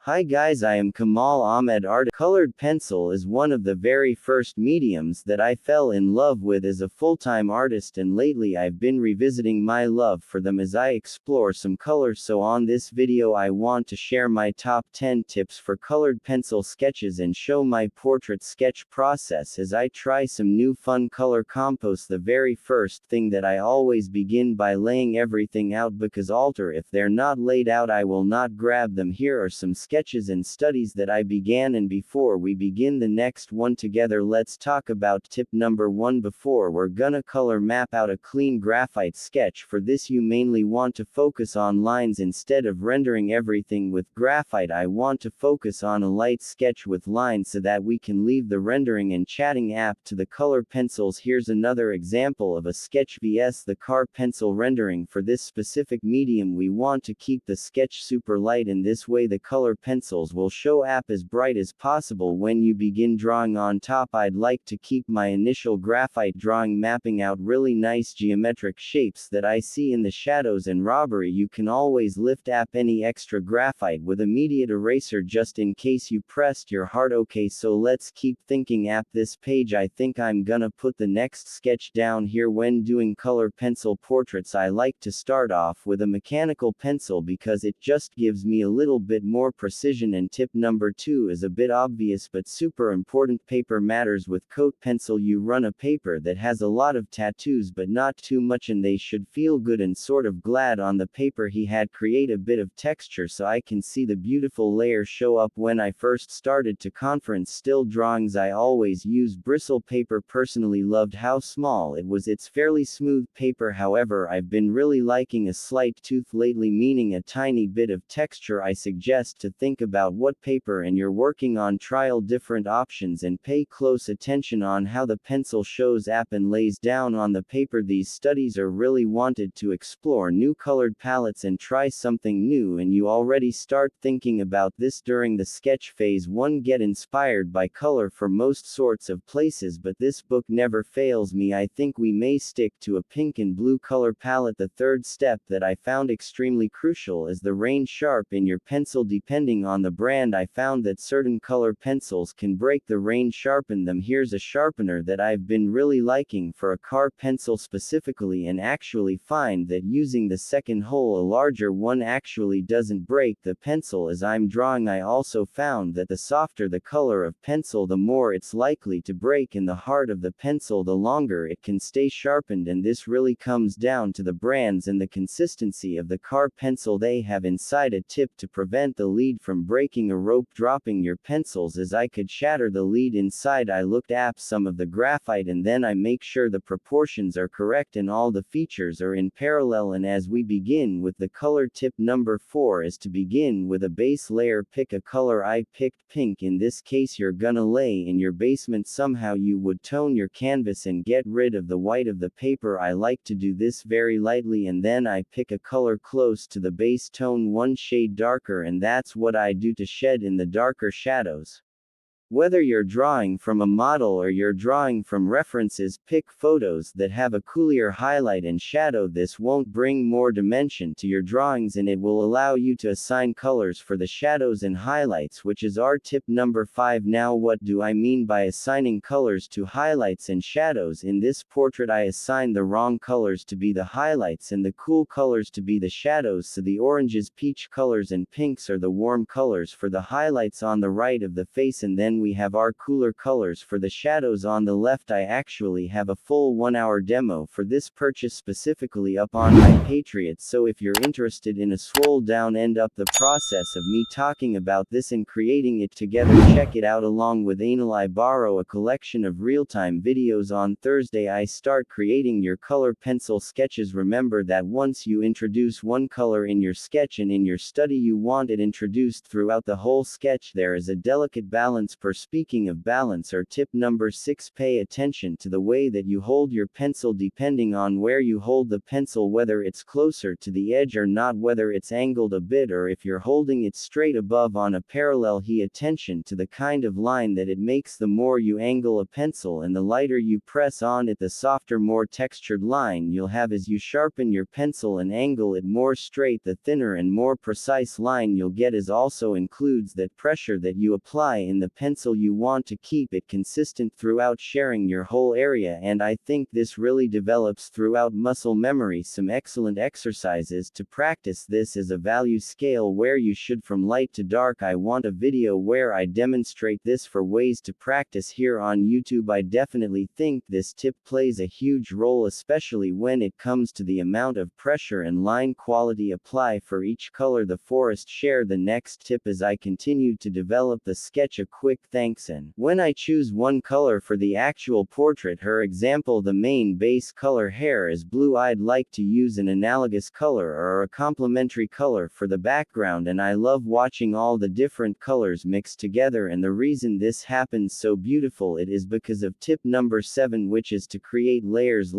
Hi guys, I am Kamaal Ahmad Artist. Colored pencil is one of the very first mediums that I fell in love with as a full-time artist, and lately I've been revisiting my love for them as I explore some colors. So on this video I want to share my top 10 tips for colored pencil sketches and show my portrait sketch process as I try some new fun color combos. The very first thing that I always begin by laying everything out, because if they're not laid out I will not grab them. Here are some sketches and studies that I began, and before we begin the next one together, let's talk about tip number 1. Before we're gonna color map out a clean graphite sketch, for this you mainly want to focus on lines instead of rendering everything with graphite. I want to focus on a light sketch with lines so that we can leave the rendering and chatting app to the color pencils. Here's another example of a sketch vs the car pencil rendering. For this specific medium we want to keep the sketch super light, and this way the color pencils will show up as bright as possible when you begin drawing on top. I'd like to keep my initial graphite drawing mapping out really nice geometric shapes that I see in the shadows and robbery. You can always lift up any extra graphite with immediate eraser just in case you pressed your heart. Okay, so let's keep thinking up this page. I think I'm gonna put the next sketch down here. When doing color pencil portraits I like to start off with a mechanical pencil because it just gives me a little bit more precision. And tip number 2 is a bit obvious but super important. Paper matters. With coat pencil you run a paper that has a lot of tattoos but not too much, and they should feel good and sort of glad on the paper. He had create a bit of texture so I can see the beautiful layer show up. When I first started to conference still drawings I always used bristle paper. Personally loved how small it was. It's fairly smooth paper, however I've been really liking a slight tooth lately, meaning a tiny bit of texture. I suggest to think about what paper and you're working on, trial different options and pay close attention on how the pencil shows up and lays down on the paper. These studies are really wanted to explore new colored palettes and try something new, and you already start thinking about this during the sketch phase 1. Get inspired by color for most sorts of places, but this book never fails me. I think we may stick to a pink and blue color palette. The third step that I found extremely crucial is the range sharp in your pencil. Depending on the brand I found that certain color pencils can break the range sharpen them. Here's a sharpener that I've been really liking for a car pencil specifically, and actually find that using the second hole, a larger one, actually doesn't break the pencil as I'm drawing. I also found that the softer the color of pencil the more it's likely to break, and the heart of the pencil the longer it can stay sharpened, and this really comes down to the brands and the consistency of the car pencil they have inside. A tip to prevent the lead from breaking: a rope dropping your pencils as I could shatter the lead inside. I looked up some of the graphite and then I make sure the proportions are correct and all the features are in parallel. And as we begin with the color, tip number 4 is to begin with a base layer. Pick a color. I picked pink. In this case you're gonna lay in your basement somehow. You would tone your canvas and get rid of the white of the paper. I like to do this very lightly, and then I pick a color close to the base tone, one shade darker, and that's what I do to shed in the darker shadows. Whether you're drawing from a model or you're drawing from references, pick photos that have a cooler highlight and shadow. This won't bring more dimension to your drawings, and it will allow you to assign colors for the shadows and highlights, which is our tip number 5. Now, what do I mean by assigning colors to highlights and shadows? In this portrait I assigned the wrong colors to be the highlights and the cool colors to be the shadows. So the oranges, peach colors and pinks are the warm colors for the highlights on the right of the face, and then we have our cooler colors for the shadows on the left. I actually have a full 1-hour demo for this purchase specifically up on my Patreon, so if you're interested in a swole down end up the process of me talking about this and creating it together, check it out. Along with Anal I borrow a collection of real-time videos. On Thursday I start creating your color pencil sketches. Remember that once you introduce one color in your sketch and in your study you want it introduced throughout the whole sketch. There is a delicate balance for speaking of balance or tip number 6, pay attention to the way that you hold your pencil depending on where you hold the pencil, whether it's closer to the edge or not, whether it's angled a bit or if you're holding it straight above on a parallel. Pay attention to the kind of line that it makes. The more you angle a pencil and the lighter you press on it, the softer, more textured line you'll have as you sharpen your pencil and angle it more straight. The thinner and more precise line you'll get is also includes that pressure that you apply in the pencil. You want to keep it consistent throughout sharing your whole area, and I think this really develops throughout muscle memory. Some excellent exercises to practice this is a value scale where you should from light to dark. I want a video where I demonstrate this for ways to practice here on YouTube. I definitely think this tip plays a huge role, especially when it comes to the amount of pressure and line quality apply for each color. The forest share the next tip as I continue to develop the sketch. A quick thanks. And when I choose one color for the actual portrait, her example, the main base color hair is blue, I'd like to use an analogous color or a complementary color for the background, and I love watching all the different colors mixed together. And the reason this happens so beautiful it is because of tip number 7, which is to create layers.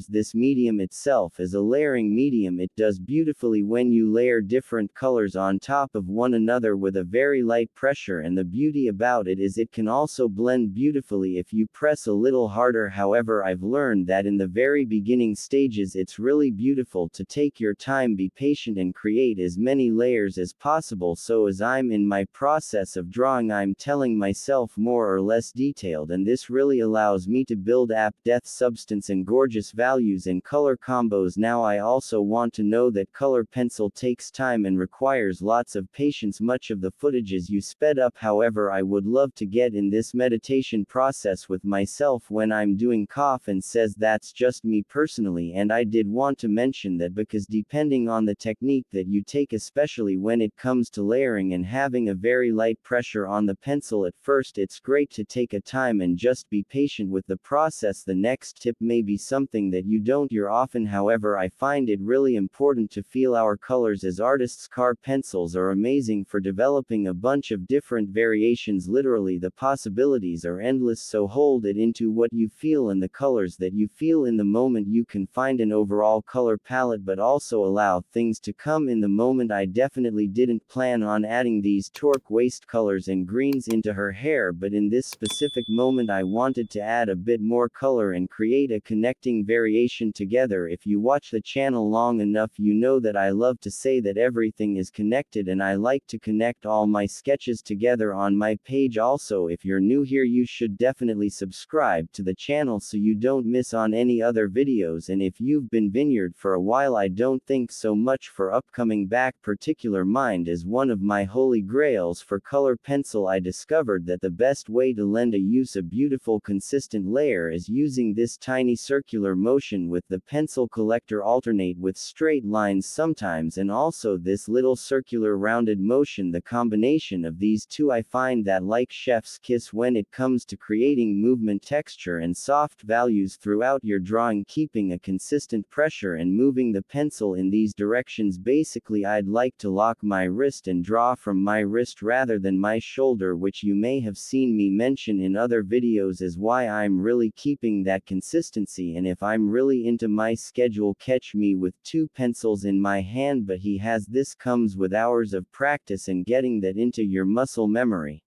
This medium itself is a layering medium. It does beautifully when you layer different colors on top of one another with a very light pressure, and the beauty about it is it can also blend beautifully if you press a little harder. However, I've learned that in the very beginning stages it's really beautiful to take your time, be patient, and create as many layers as possible. So as I'm in my process of drawing, I'm telling myself more or less detailed, and this really allows me to build up depth, substance, and gorgeous values and color combos. Now I also want to know that color pencil takes time and requires lots of patience. Much of the footage is you sped up. However, I would love to get in this meditation process with myself when I'm doing cough and says that's just me personally. And I did want to mention that because depending on the technique that you take, especially when it comes to layering and having a very light pressure on the pencil at first, it's great to take a time and just be patient with the process. The next tip may be something that you don't hear often, however I find it really important to feel our colors as artists. Car pencils are amazing for developing a bunch of different variations. Literally the possibilities are endless, so hold it into what you feel and the colors that you feel in the moment. You can find an overall color palette but also allow things to come in the moment. I definitely didn't plan on adding these turquoise colors and greens into her hair, but in this specific moment I wanted to add a bit more color and create a connecting variation together. If you watch the channel long enough, you know that I love to say that everything is connected, and I like to connect all my sketches together on my page. Also, if you're new here, you should definitely subscribe to the channel so you don't miss on any other videos. And if you've been vineyard for a while, I don't think so much for upcoming back. Particular Mind is one of my holy grails for color pencil. I discovered that the best way to lend a beautiful consistent layer is using this tiny circular motion with the pencil collector, alternate with straight lines sometimes and also this little circular rounded motion. The combination of these two, I find that like chef's kiss when it comes to creating movement, texture, and soft values throughout your drawing, keeping a consistent pressure and moving the pencil in these directions. Basically, I'd like to lock my wrist and draw from my wrist rather than my shoulder, which you may have seen me mention in other videos is why I'm really keeping that consistency. And if I'm really into my schedule, catch me with 2 pencils in my hand, but he has this comes with hours of practice and getting that into your muscle memory.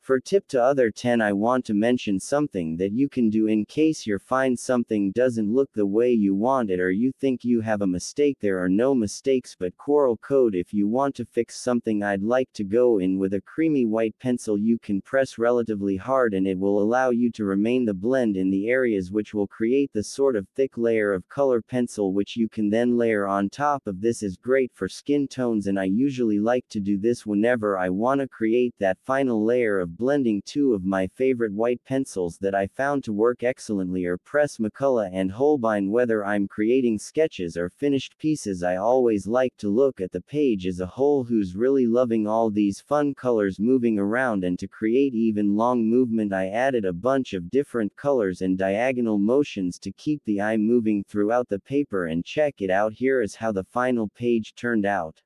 For tip to other 10, I want to mention something that you can do in case you find something doesn't look the way you want it or you think you have a mistake. There are no mistakes but coral code. If you want to fix something, I'd like to go in with a creamy white pencil. You can press relatively hard and it will allow you to remain the blend in the areas which will create the sort of thick layer of color pencil which you can then layer on top of. This is great for skin tones, and I usually like to do this whenever I want to create that final layer of blending. 2 of my favorite white pencils that I found to work excellently are Press McCullough and Holbein. Whether I'm creating sketches or finished pieces, I always like to look at the page as a whole. Who's really loving all these fun colors moving around, and to create even long movement I added a bunch of different colors and diagonal motions to keep the eye moving throughout the paper. And check it out, here is how the final page turned out.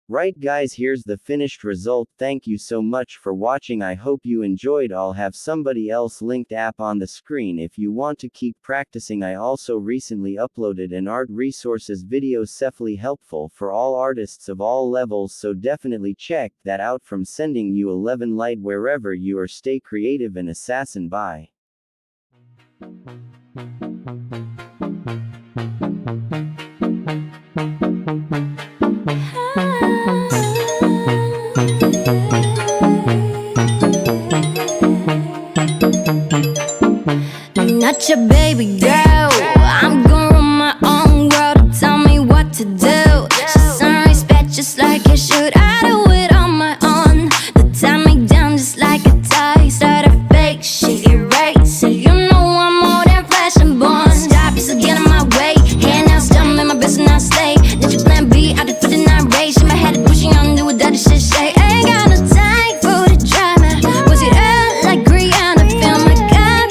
Right guys, here's the finished result. Thank you so much for watching. I hope you enjoyed. I'll have somebody else linked app on the screen if you want to keep practicing. I also recently uploaded an art resources video safely helpful for all artists of all levels, so definitely check that out. From sending you 11 light wherever you are. Stay creative and assassin. Bye. Not your baby girl, I'm gonna run my own world. Tell me what to do. She's some respect just like you should. I do it on my own. They tie me down just like a tie. Start a fake shit, erase it. You know I'm more than flesh and bone. Stop, you get in my way. Hand out, stumble in my business, I stay. Let your plan B, I did for the night rage. In my head, pushing on, do what that shit say. Ain't got no time for the drama. Was it up like Rihanna? Feel my God,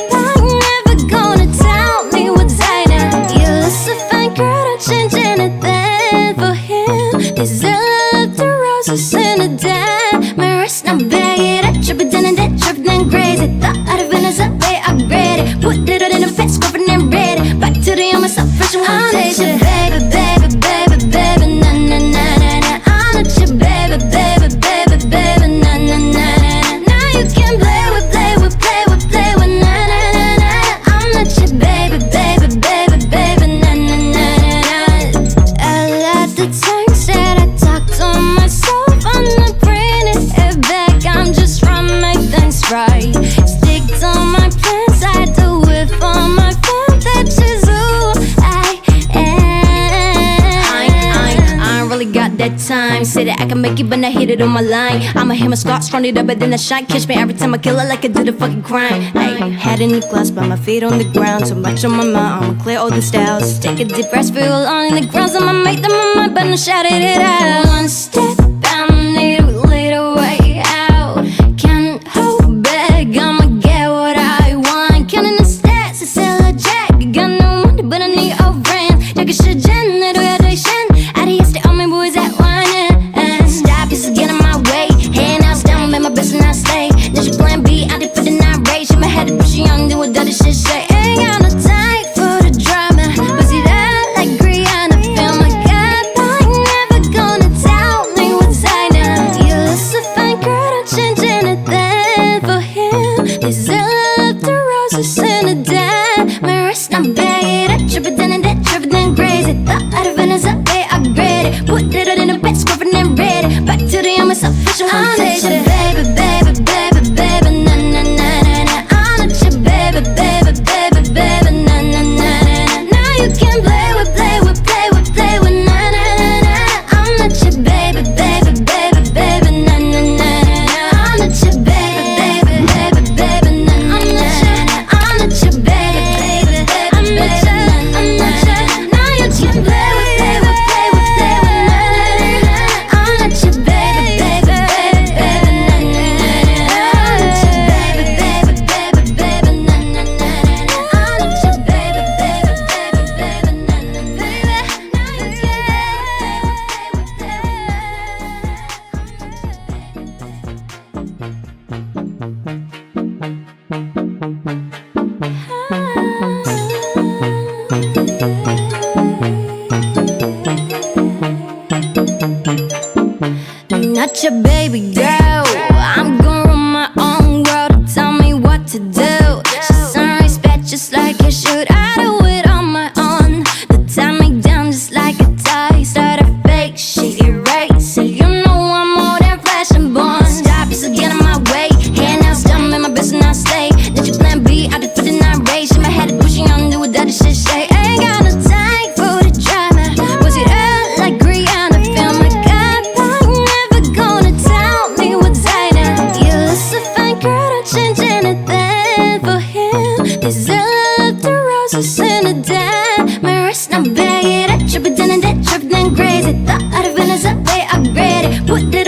never gonna tell me what's I know. You look so fine, girl, don't change anything for him. This is love to roses in a dime. My wrist, now bag it up, trip it down and that trip then crazy. Thought out of Venice, up, way upgraded. Put it all in a fence, scrubbing and ready. Back to the young myself, fresh and one day. Baby, baby, baby, baby, na na na na na. I'm not your baby, baby, baby, baby, na na na na. Now you can play with, play with, play with, play with, na na na na. I'm not your baby, baby, baby, baby, na na na na. I love the times that I talk to myself. I'm not bringing it back. I'm just trying to make things right. Stick to my plans. I do it for my fam. That's just who I am. I ain't really got that time. Say that I can make it, but not hit it on my line. I'ma hit my spots, run it up, but then I shine. Catch me every time I kill it like I do the fucking crime. Ay, head in the glass, but my feet on the ground. Too much on my mind, I'ma clear all the styles. Take a deep breath, feel on the ground. I'ma make them on my mind, but I'm shouting it out. One step, I'ma need to lead a way out. Can't hold back, I'ma get what I want. Counting the stats, I sell a jack. Got no money, but I need a friend. 저기 시즌으로 해도 신 아리에스 on me boys at one and stop, you get in my way. Hand out, down, make my business, I stay. There's your plan B, I did for the night rage. In my head, pushing on, do what other shit say. Ain't got no time for the drama. Was it up like Rihanna? Feel my God, but I'm never gonna tell me what's I know. You look so fine, girl, don't change anything for him. This is love to roses in a dime. My wrist, now bag it up, trip it down and that trip it then crazy. Thought out of Venice, up, way upgraded. Put it all in a bed, scrubbing and ready. Back to the young myself, fresh and one day. Baby, baby, baby, baby, na na na na na. I'm not your baby, baby, baby, baby, na na na na na. Now you can play with, play with, play with, play with, na na na na. I'm not your baby, baby, baby, baby, na na na na. I'm not your baby, baby, baby, baby, na na na na. I'm not your baby, baby, baby, I'm not your, I'm not your. Now you can play with, play with, play with, play with, na na na na. I'm not your baby, baby, baby, baby, na na na na. I'm not your baby, baby, baby, baby, na na na na. I'm not your baby, baby, baby, baby, na na na. Baby, now you can play with, play Not your baby girl, I'm gonna run my own world. Tell me what to do. She's some respect just like you should. I do it on my own. They tie me down just like a tie. Start a fake shit, erase it. You know I'm more than flesh and bone. Stop, you get in my way. Hand out, stumble in my business, I stay. Let your plan B, I did for the night rage. In my head, pushing on, do what other shit say. Ain't got no time for the drama. Was it up like Rihanna? Feel my God, but I'm never gonna tell me what's I know. You look so fine, girl, don't change anything for him. This is love to roses in a dime. My wrist, now bag it up, trip it down and that trip then crazy. Thought out of Venice, up, way upgraded. Put it